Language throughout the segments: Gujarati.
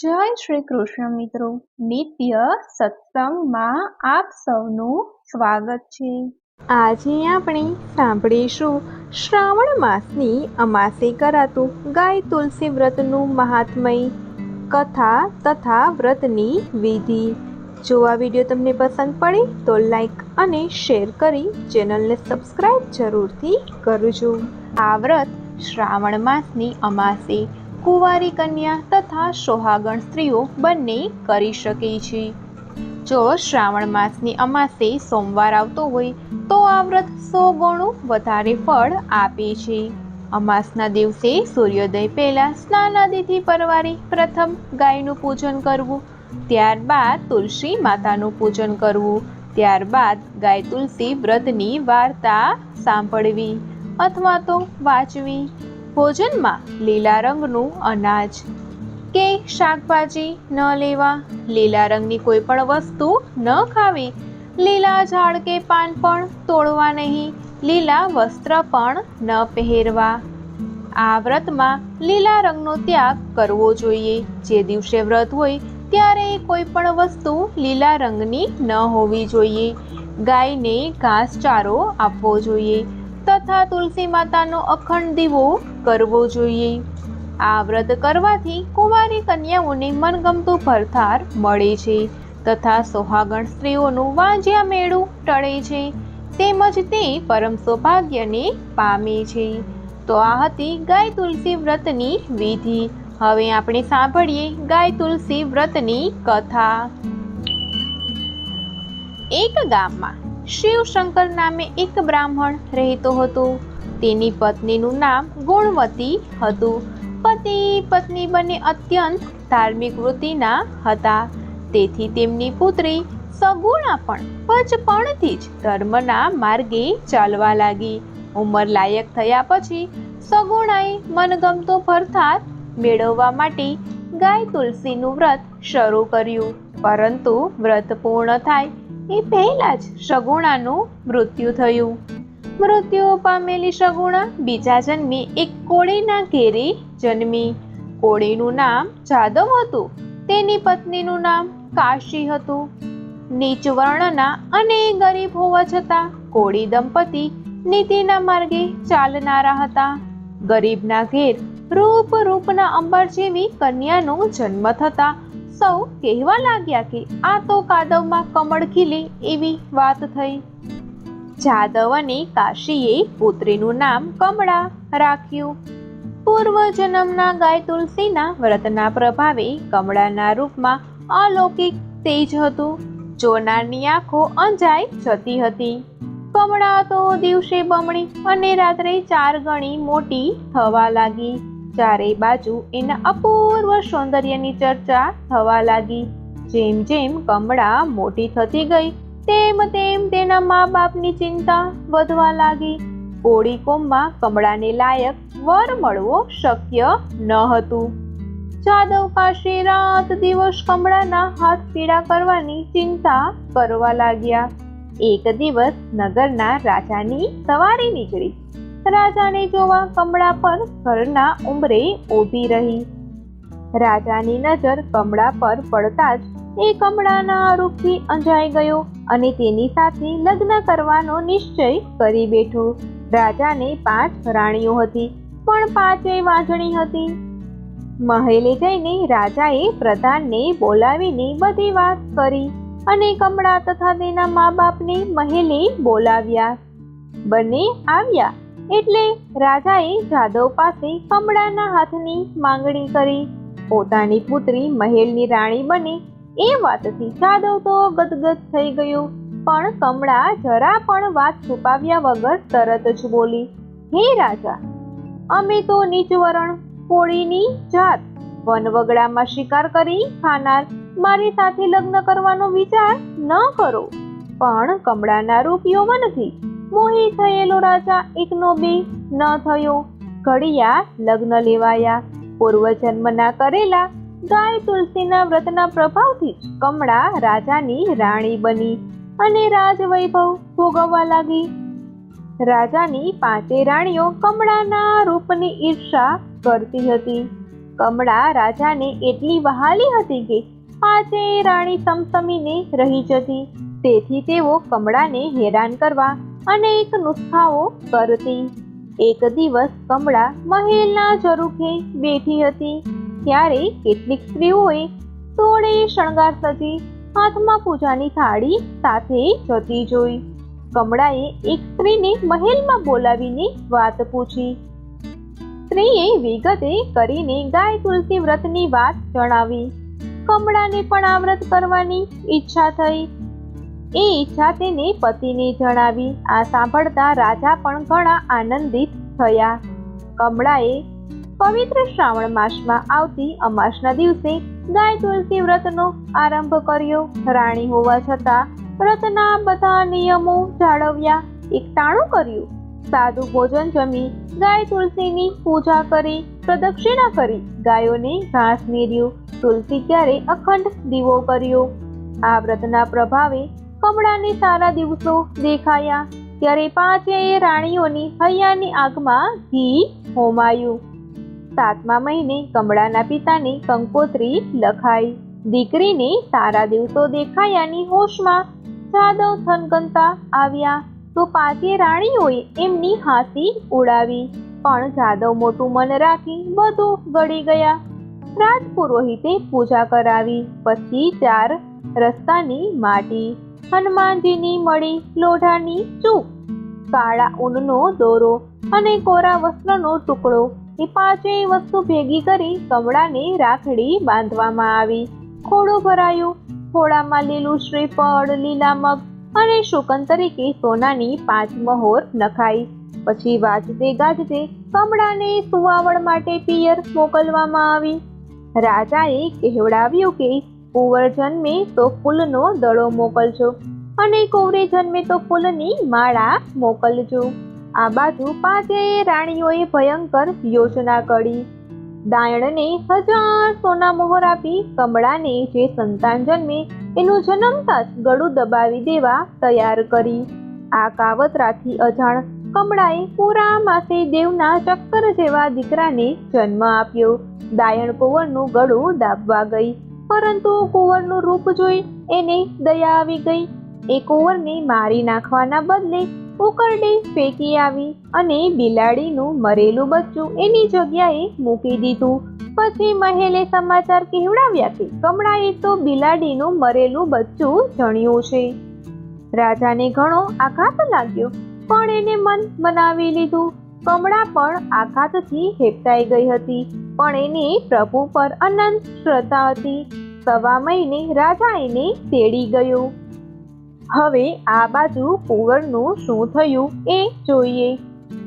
જય શ્રી કૃષ્ણ મિત્રો, નિત્ય સત્સંગમાં આપ સૌનું સ્વાગત છે। આજે આપણે સાંભળીશું શ્રાવણ માસની અમાસે કરાતું ગાય તુલસી વ્રતનું મહાત્મય, કથા તથા વ્રતની વિધિ। જો આ વિડીયો તમને પસંદ પડે તો લાઈક અને શેર કરી ચેનલને સબસ્ક્રાઈબ જરૂરથી કરજો। આ વ્રત શ્રાવણ માસની અમાસે કુંવારી કન્યા તથા સોહાગણ સ્ત્રીઓ બંને કરી શકે છે। જો શ્રાવણ માસની અમાસે સોમવાર આવતો હોય તો આ વ્રત 100 ગણું વધારે ફળ આપે છે। અમાસના દિવસે સૂર્યોદય પહેલા સ્નાનાદિથી પરવારી પ્રથમ ગાયનું પૂજન કરવું, ત્યારબાદ તુલસી માતાનું પૂજન કરવું, ત્યારબાદ ગાય તુલસી વ્રતની વાર્તા સાંભળવી અથવા તો વાંચવી। ભોજનમાં લીલા રંગનું અનાજ કે શાકભાજી ન લેવા, લીલા રંગની કોઈ પણ વસ્તુ ન ખાવી, લીલા ઝાડ કે પાન પણ તોડવા નહીં, લીલા વસ્ત્ર પણ ન પહેરવા। આ વ્રતમાં લીલા રંગનો ત્યાગ કરવો જોઈએ। જે દિવસે વ્રત હોય ત્યારે કોઈ પણ વસ્તુ લીલા રંગની ન હોવી જોઈએ। ગાયને ઘાસચારો આપવો જોઈએ તથા તુલસી માતાનો અખંડ દીવો કરવો જોઈએ। આ વ્રત કરવાથી કુંવારી કન્યાઓને મનગમતું ભરથાર મળે છે તથા સોહાગણ સ્ત્રીઓનું વાંજ્યા મેળું ટળે છે તેમજ તે પરમ સૌભાગ્યને પામે છે। તો આ હતી ગાય તુલસી વ્રતની વિધિ। હવે આપણે સાંભળીએ ગાય તુલસી વ્રતની કથા। એક ગામમાં શિવશંકર નામે એક બ્રાહ્મણ રહેતો હતો। તેની પત્નીનું નામ ગુણવતી હતું। પતિ પત્ની બંને અત્યંત ધાર્મિક વૃત્તિના હતા, તેથી તેમની પુત્રી સગુણા પણ બચપણથી જ ધર્મના માર્ગે ચાલવા લાગી। ઉંમર લાયક થયા પછી સગુણાએ મનગમતો ભરથાર મેળવવા માટે ગાય તુલસીનું વ્રત શરૂ કર્યું, પરંતુ વ્રત પૂર્ણ થાય એ પહેલા જ સગુણાનું મૃત્યુ થયું। મૃત્યુ પામેલી સગુણા બીજા જન્મે એક કોળીના ઘેરે જન્મી। કોળીનું નામ જાદવ હતું, તેની પત્નીનું નામ કાશી હતું। નીચ વર્ણના અને ગરીબ હોવા છતાં કોળી દંપતી નીતિના માર્ગે ચાલનારા હતા। ગરીબના ઘેર રૂપના અંબર જેવી કન્યાનો જન્મ થતા સૌ કહેવા લાગ્યા કે આ તો કાદવમાં કમળ ખીલે એવી વાત થઈ। જાદવ અને કાશીએ પુત્રીનું નામ કમળા રાખ્યું। પૂર્વ જન્મના ગાય તુલસીના વ્રતના પ્રભાવે કમળાના રૂપમાં અલૌકિક તેજ હતું। જોનારની આંખો અંજાઈ જતી હતી। કમળા તો દિવસે બમણી અને રાત્રે 4 ગણી મોટી થવા લાગી। ચારે બાજુ એના અપૂર્વ સૌંદર્યની ચર્ચા થવા લાગી। જેમ જેમ કમળા મોટી થતી ગઈ તેમ તેમ તેના મા બાપની ચિંતા વધવા લાગી। કોળી કોમમાં કમળાને લાયક વર મળવો શક્ય ન હતું। જાદવ કાશી રાત દિવસ કમળાના હાથ પીડા કરવાની ચિંતા કરવા લાગ્યા। એક દિવસ નગરના રાજાની સવારી નીકળી। રાજાને જોવા કમળા પર ઘરના ઉંબરે ઊભી રહી। રાજાની નજર કમળા પર પડતા જ એ કમળાના રૂપથી અંજાઈ ગયો અને તેની સાથે લગ્ન કરવાનો નિશ્ચય કરી બેઠો। રાજાને 5 રાણીઓ હતી, પણ 5 વાંઝણી હતી। મહેલે જઈને રાજાએ પ્રધાનને બોલાવીને બધી વાત કરી અને કમળા તથા તેના મા બાપને મહેલે બોલાવ્યા। બંને આવ્યા એટલે રાજાએ જાદવ પાસે કમળાના હાથની માંગણી કરી। પોતાની પુત્રી મહેલની રાણી બને એ વાતથી જાદવ તો ગદગદ થઈ ગયો, પણ કમળા જરા પણ વાત છુપાવ્યા વગર તરત જ બોલી, હે રાજા, અમે તો નીચ વરણ કોળીની જાત, વનવગડામાં શિકાર કરી ખાનાર મારી સાથે લગ્ન કરવાનો વિચાર ન કરો। પણ કમળાના રૂપ યૌવનથી મોહી થયેલો રાજા એકનો બે ન થયો। ઘડિયા લગ્ન લેવાયા। પૂર્વજન્મના કરેલા ગાય તુલસીના વ્રતના પ્રભાવથી જ કમળા રાજાની રાણી બની અને રાજવૈભવ ભોગવવા લાગી। રાજાની 5 રાણીઓ કમળાના રૂપની ઈર્ષા કરતી હતી। કમળા રાજાને એટલી વહાલી હતી કે પાંચેય રાણી સમસમીને રહી જતી. તેથી તેઓ કમળાને હેરાન કરવા અનેક નુસ્ખાઓ કરતી. એક દિવસ કમળા મહેલના ઝરૂખે બેઠી હતી. ત્યારે કેટલીક સ્ત્રીઓએ તોડે શણગાર સજી હાથમાં પૂજાની થાળી સાથે જતી જોઈ. કમળાએ એક સ્ત્રીને મહેલમાં બોલાવીને વાત પૂછી. સ્ત્રીએ વિગતે કરીને ગાય તુલસી વ્રતની વાત જણાવી. કમળાને પણ આ વ્રત કરવાની ઈચ્છા થઈ. એ ઈચ્છા તેને પતિને જણાવી. આ સાંભળતા રાજા પણ ઘણા આનંદિત થયા. કમળાએ પવિત્ર શ્રાવણ માસમાં આવતી અમાસના દિવસે ગાય તુલસી વ્રતનો આરંભ કર્યો. રાણી હોવા છતાં વ્રતના બધા નિયમો જાળવ્યા. એકટાણું કર્યું. સાદું ભોજન જમી ગાય તુલસીની પૂજા કરી, પ્રદક્ષિણા કરી, ગાયોને ઘાસ નીર્યું, તુલસી ક્યારે અખંડ દીવો કર્યો. આ વ્રતના પ્રભાવે કમળાને સારા દિવસો દેખાયા. ત્યારે પાંચેય રાણીઓની હૈયાની આગમાં ઘી હોમાયું. 7મા મહિને કમળાના પિતાને કંકોત્રી લખાઈ. દીકરીને સારા દિવસો દેખાયાની હોશમાં જાદવ થનગનતા આવ્યા તો પાંચેય રાણીઓએ એમની હાંસી ઉડાવી. પણ જાદવ મોટું મન રાખી બધું ગળી ગયા. રાજપુરોહિતે પૂજા કરાવી. પછી 4 રસ્તાની માટી, હનુમાનજીની મળી, લોઢાની ચૂપ, કાળા ઊનનો દોરો અને કોરા વસ્ત્રનો ટુકડો એ પાંચેય વસ્તુ ભેગી કરી કમળાને રાખડી બાંધવામાં આવી. ખોડો ભરાયો. ખોડામાં લીલું શ્રીફળ, લીલા મગ અને શુકન તરીકે સોનાની 5 મહોર નખાઈ. પછી વાજતે ગાજતે કમળાને સુવાવડ માટે પિયર મોકલવામાં આવી. રાજાએ કહેવડાવ્યું કે કુંવર જન્મે તો ફૂલનો દડો મોકલજો અને કુંવરી જન્મે તો ફૂલની માળા મોકલજો. આ બાજુ પાંચેય રાણીઓએ ભયંકર યોજના ઘડી. દાયણને 1000 સોના મોહર આપી કમળાને જે સંતાન જન્મે એનું જન્મતા જ ગળું દબાવી દેવા તૈયાર કરી. આ કાવતરાથી અજાણ કમળાએ પૂરા માસે દેવના ચક્કર જેવા દીકરાને જન્મ આપ્યો. દાયણ કુંવરનું ગળું દાબવા ગઈ, પરંતુ કુંવરનું રૂપ જોઈ એને દયા આવી ગઈ. એ કુંવરને મારી નાખવાના બદલે ઉકરડે ફેંકી આવી અને બિલાડીનું મરેલું બચ્ચું એની જગ્યાએ મૂકી દીધું. પછી મહેલે સમાચાર કહેવડાવ્યા કે કમળાએ તો બિલાડીનું મરેલું બચ્ચું જણ્યું છે. રાજાને ઘણો આઘાત લાગ્યો, પણ એને મન મનાવી લીધું. કમળા પણ આઘાતથી હેપતાઈ ગઈ હતી, પણ એને પ્રભુ પર અનંત શ્રદ્ધા હતી. 1.25 મહિને રાજા એને તેડી ગયો. હવે આ બાજુ કુંવરનું શું થયું એ જોઈએ.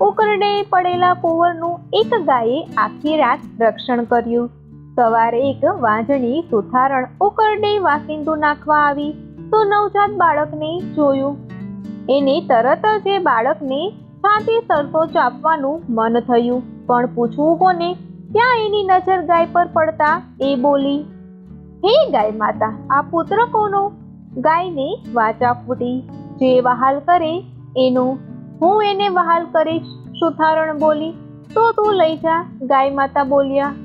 ઉકરડે પડેલા કુંવરનું એક ગાયે આખી રાત રક્ષણ કર્યું. સવારે એક વાંજણી સુથારણ ઉકરડે વાસિંદુ નાખવા આવી તો નવજાત બાળકને જોયું. એને તરત જ એ બાળકને છાતી સરસો ચાપવાનું મન થયું, પણ પૂછવું કોને? ત્યાં એની નજર ગાય પર પડતા એ બોલી, હે ગાય માતા, આ પુત્ર કોનો? ગાયને વાચા ફૂટી, જે વહાલ કરે એનું. હું એને વહાલ કરીશ, સુથારણ બોલી. તો તું લઈ જા, ગાય માતા બોલ્યા.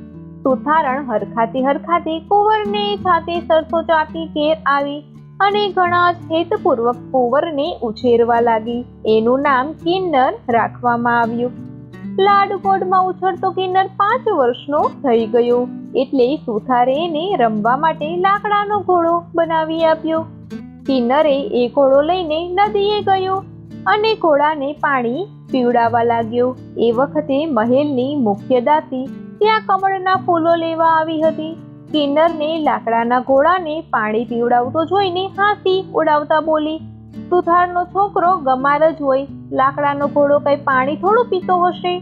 સુથારણ હરખાતી કુંવરને છાતી સરસો ચાપી ઘેર આવી અને ઘણા જ હેતપૂર્વક કુંવરને ઉછેરવા લાગી. એનું નામ કિન્નર રાખવામાં આવ્યું. લાડકોડમાં ઉછળતો કિન્નર 5 વર્ષનો થઈ ગયો, એટલે સુથારે એને રમવા માટે લાકડાનો ઘોડો બનાવી આપ્યો. કિન્નરે એ ઘોડો લઈને નદીએ ગયો અને ઘોડાને પાણી પીવડાવવા લાગ્યો. એ વખતે મહેલની મુખ્ય દાસી ત્યાં કમળના ફૂલો લેવા આવી હતી. કિન્નરને લાકડાના ઘોડાને પાણી પીવડાવતો જોઈને હાંસી ઉડાવતા બોલી, સુથારનો છોકરો ગમાર જ હોય, લાકડાનો ઘોડો કઈ પાણી થોડું પીતો હશે.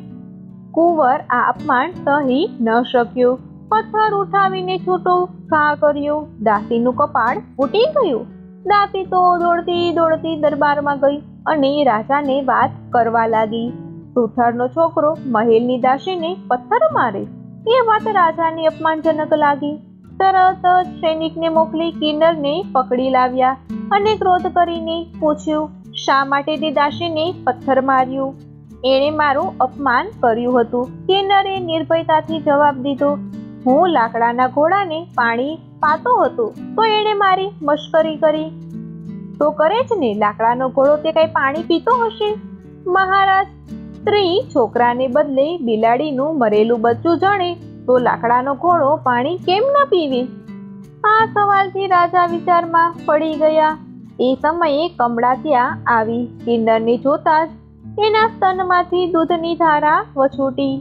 કુંવર આ અપમાન સહી ન શક્યો. પથ્થર ઉઠાવીને છૂટો ઘા કર્યો. દાસીનું કપાળ ફૂટી ગયું. દાસી તો દોડતી દરબારમાં ગઈ અને રાજાને વાત કરવા લાગી. સુથારનો છોકરો મહેલની દાસીને પથ્થર મારે, એ વાત રાજાને અપમાનજનક લાગી. તરત જ સૈનિકને મોકલી કિન્નરને પકડી લાવ્યા અને ક્રોધ કરીને પૂછ્યું, શા માટે તે દાસીને પથ્થર માર્યું? એણે મારું અપમાન કર્યું હતું. કિન્નરે નિર્ભયતાથી જવાબ દીધો, હું લાકડાના ઘોડાને પાણી પાતો હતો તો એણે મારી મશ્કરી કરી. તો કરે જ ને, લાકડાનો ઘોડો તે કઈ પાણી પીતો હશે? મહારાજ, સ્ત્રી છોકરાને બદલે બિલાડીનું મરેલું બચ્ચું જણે તો લાકડાનો ઘોડો પાણી કેમ ન પીવે? આ સવાલથી રાજા વિચારમાં પડી ગયા. એ સમયે કમળા ત્યાં આવી. કિન્નરને જોતા જ એના સ્તનમાંથી દૂધની ધારા વછૂટી.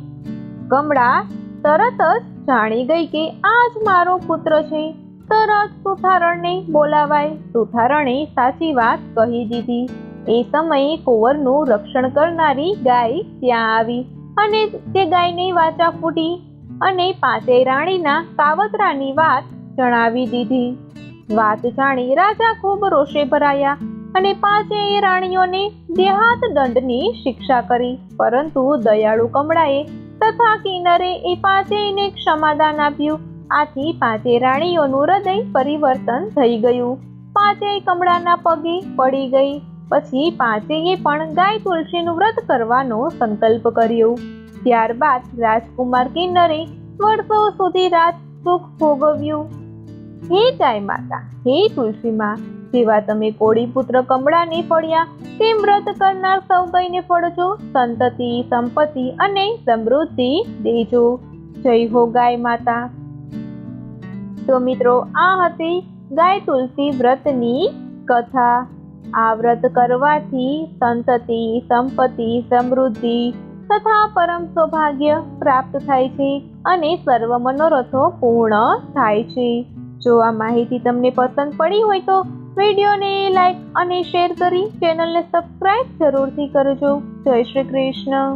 કમળા તરત જ જાણી ગઈ કે આ જ મારો પુત્ર છે. તરત સુથારણને બોલાવાય. સુથારણે સાચી વાત કહી દીધી. એ સમયે કુંવરનું રક્ષણ કરનારી ગાય ત્યાં આવી અને તે ગાયને વાચા ફૂટી અને પાંચેય રાણીના કાવતરાની વાત જણાવી દીધી. વાત જાણી રાજા ખૂબ રોષે ભરાયા અને પાંચેય રાણીઓને દેહાત દંડની શિક્ષા કરી. પરંતુ દયાળુ કમળાએ તથા કિન્નરે એ પાંચેયને ક્ષમાદાન આપ્યું. આથી પાંચેય રાણીઓનું હૃદય પરિવર્તન થઈ ગયું. પાંચેય કમળાના પગે પડી ગઈ. પછી પાંચેયે પણ ગાય તુલસીનું વ્રત કરવાનો સંકલ્પ કર્યો. ત્યારબાદ રાજકુમાર કિન્નરે વર્ષો સુધી રાજ સુખ ભોગવ્યું. હે ગાય માતા, હે તુલસી માં, જેવા તમે કોળી પુત્ર કમળાને ફળ્યા તેમ વ્રત કરનાર સૌ ગાયને ફળજો. સંતતિ, સંપત્તિ અને સમૃદ્ધિ દેજો. જય હો ગાય માતા. તો મિત્રો, આ હતી ગાય તુલસી વ્રતની કથા. આ વ્રત કરવાથી સંતતિ, સંપત્તિ, સમૃદ્ધિ તથા પરમ સૌભાગ્ય પ્રાપ્ત થાય છે અને સર્વ મનોરથો પૂર્ણ થાય છે. જો આ માહિતી તમને પસંદ પડી હોય તો વિડીયોને લાઈક અને શેર કરી ચેનલને સબસ્ક્રાઇબ જરૂરથી કરજો. જય શ્રી કૃષ્ણ.